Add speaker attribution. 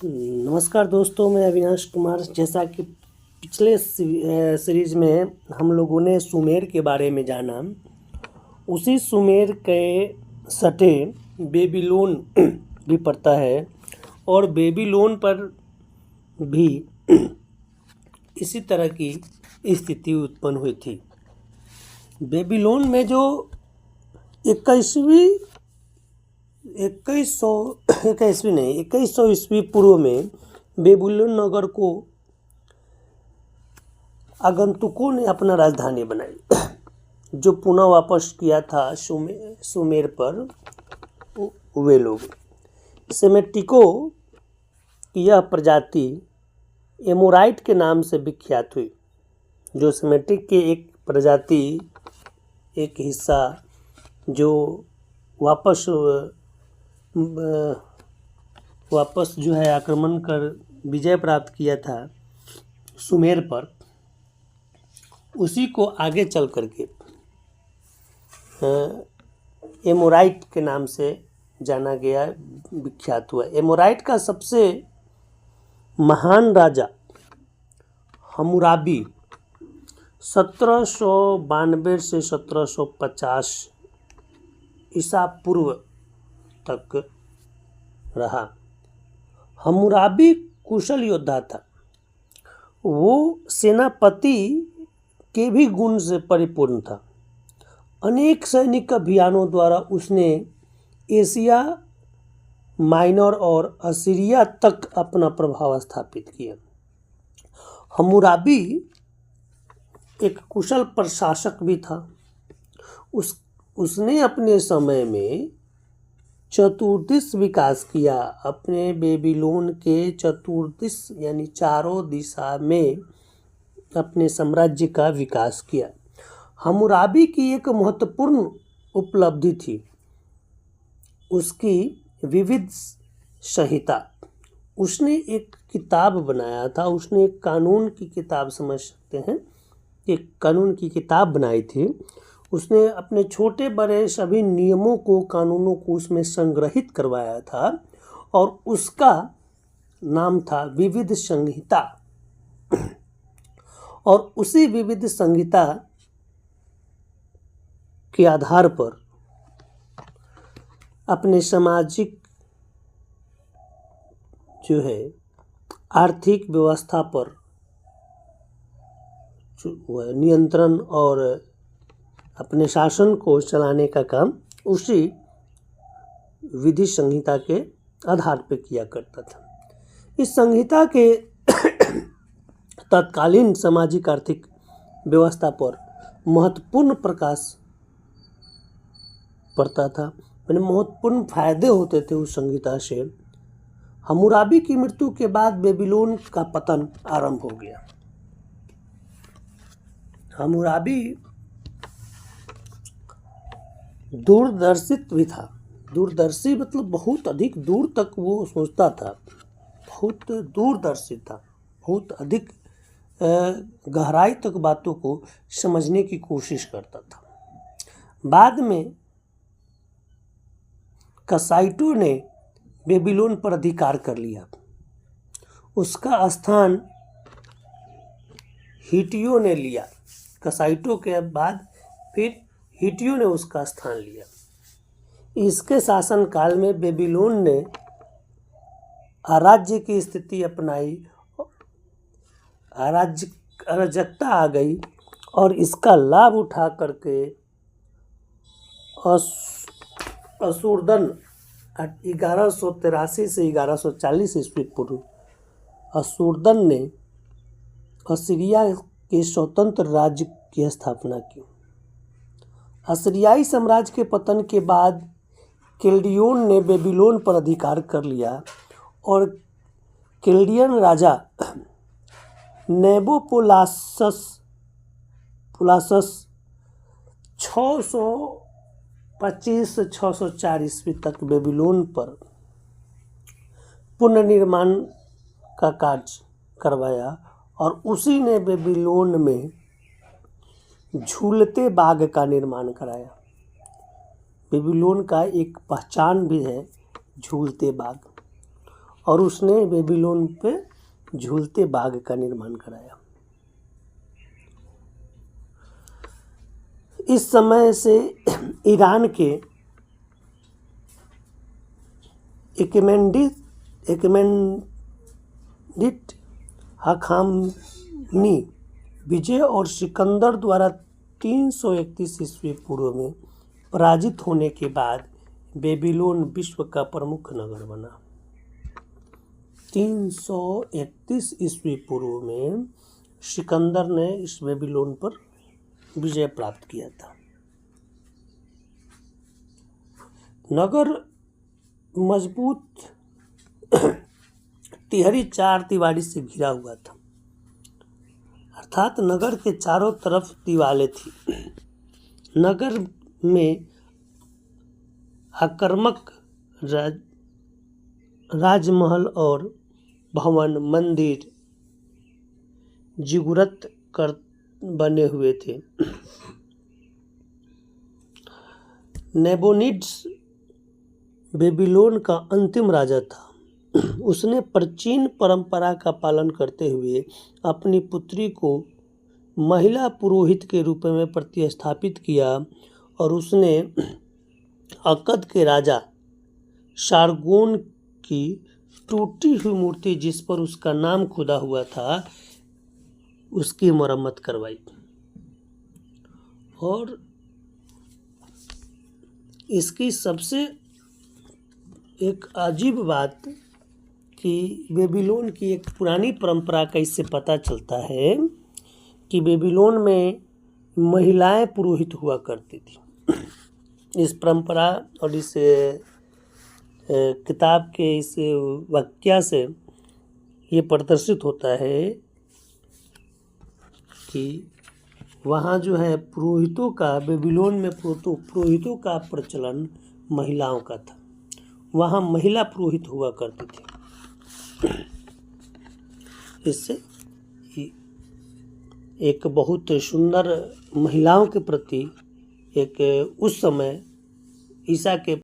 Speaker 1: नमस्कार दोस्तों, मैं अविनाश कुमार। जैसा कि पिछले सीरीज में हम लोगों ने सुमेर के बारे में जाना, उसी सुमेर के सटे बेबीलोन भी पड़ता है और बेबीलोन पर भी इसी तरह की स्थिति उत्पन्न हुई थी। बेबीलोन में जो 2100 ईस्वी पूर्व में बेबीलोन नगर को आगंतुकों ने अपना राजधानी बनाई, जो पुनः वापस किया था सुमेर पर वे लोग। सेमेटिकों की यह प्रजाति एमोराइट के नाम से विख्यात हुई, जो सेमेटिक के एक प्रजाति, एक हिस्सा जो वापस जो है आक्रमण कर विजय प्राप्त किया था सुमेर पर, उसी को आगे चल करके एमोराइट के नाम से जाना गया, विख्यात हुआ। एमोराइट का सबसे महान राजा हम्मुराबी 1792 से 1750 ईसा पूर्व तक रहा। हम्मुराबी कुशल योद्धा था। वो सेनापति के भी गुण से परिपूर्ण था। अनेक सैनिक अभियानों द्वारा उसने एशिया माइनर और असीरिया तक अपना प्रभाव स्थापित किया। हम्मुराबी एक कुशल प्रशासक भी था। उसने अपने समय में चतुर्दिश विकास किया। अपने बेबीलोन के चतुर्दिश यानी चारों दिशा में अपने साम्राज्य का विकास किया। हम्मुराबी की एक महत्वपूर्ण उपलब्धि थी उसकी विविध संहिता। उसने एक किताब बनाया था। उसने एक कानून की किताब, समझ सकते हैं, एक कानून की किताब बनाई थी। उसने अपने छोटे बड़े सभी नियमों को, कानूनों को उसमें संग्रहित करवाया था और उसका नाम था विविध संहिता। और उसी विविध संहिता के आधार पर अपने सामाजिक जो है आर्थिक व्यवस्था पर नियंत्रण और अपने शासन को चलाने का काम उसी विधि संहिता के आधार पर किया करता था। इस संहिता के तत्कालीन सामाजिक आर्थिक व्यवस्था पर महत्वपूर्ण प्रकाश पड़ता था, यानी महत्वपूर्ण फायदे होते थे उस संहिता से। हम्मुराबी की मृत्यु के बाद बेबीलोन का पतन आरंभ हो गया। हम्मुराबी दूरदर्शित भी था। दूरदर्शी मतलब बहुत अधिक दूर तक वो सोचता था, बहुत दूरदर्शी था, बहुत अधिक गहराई तक बातों को समझने की कोशिश करता था। बाद में कसाइटों ने बेबीलोन पर अधिकार कर लिया। उसका स्थान हिटियों ने लिया। कसाइटों के बाद फिर हिटियों ने उसका स्थान लिया। इसके शासनकाल में बेबीलोन ने अराज्य की स्थिति अपनाई, अराजकता आ गई और इसका लाभ उठा करके असुरदन 1183 से 1140 ईस्वी पूर्व असुरदन ने असीरिया के स्वतंत्र राज्य की स्थापना की। असीरियाई साम्राज्य के पतन के बाद केल्डियोन ने बेबीलोन पर अधिकार कर लिया और केल्डियन राजा नेबोपोलासस 625 से 604 ईस्वी तक बेबीलोन पर पुनर्निर्माण का कार्य करवाया और उसी ने बेबीलोन में झूलते बाग का निर्माण कराया। बेबीलोन का एक पहचान भी है झूलते बाग। और उसने बेबीलोन पे झूलते बाग का निर्माण कराया। इस समय से ईरान के एकेमेनिड हखामनी विजय और सिकंदर द्वारा 331 ईस्वी पूर्व में पराजित होने के बाद बेबीलोन विश्व का प्रमुख नगर बना। 331 ईस्वी पूर्व में सिकंदर ने इस बेबीलोन पर विजय प्राप्त किया था। नगर मजबूत तिहरी चार दीवारी से घिरा हुआ था, अर्थात नगर के चारों तरफ दीवारें थी। नगर में आक्रामक राजमहल और भवन, मंदिर, जिगुरत कर बने हुए थे। नेबोनिड्स बेबीलोन का अंतिम राजा था। उसने प्राचीन परंपरा का पालन करते हुए अपनी पुत्री को महिला पुरोहित के रूप में प्रतिस्थापित किया और उसने अक्कद के राजा सारगोन की टूटी हुई मूर्ति, जिस पर उसका नाम खुदा हुआ था, उसकी मरम्मत करवाई। और इसकी सबसे एक अजीब बात कि बेबीलोन की एक पुरानी परंपरा का इससे पता चलता है कि बेबीलोन में महिलाएं पुरोहित हुआ करती थी। इस परंपरा और इस किताब के इस वाक्य से ये प्रदर्शित होता है कि वहाँ जो है पुरोहितों का, बेबीलोन में पुरोहितों का प्रचलन महिलाओं का था। वहाँ महिला पुरोहित हुआ करती थी। इससे एक बहुत सुंदर महिलाओं के प्रति एक उस समय ईसा के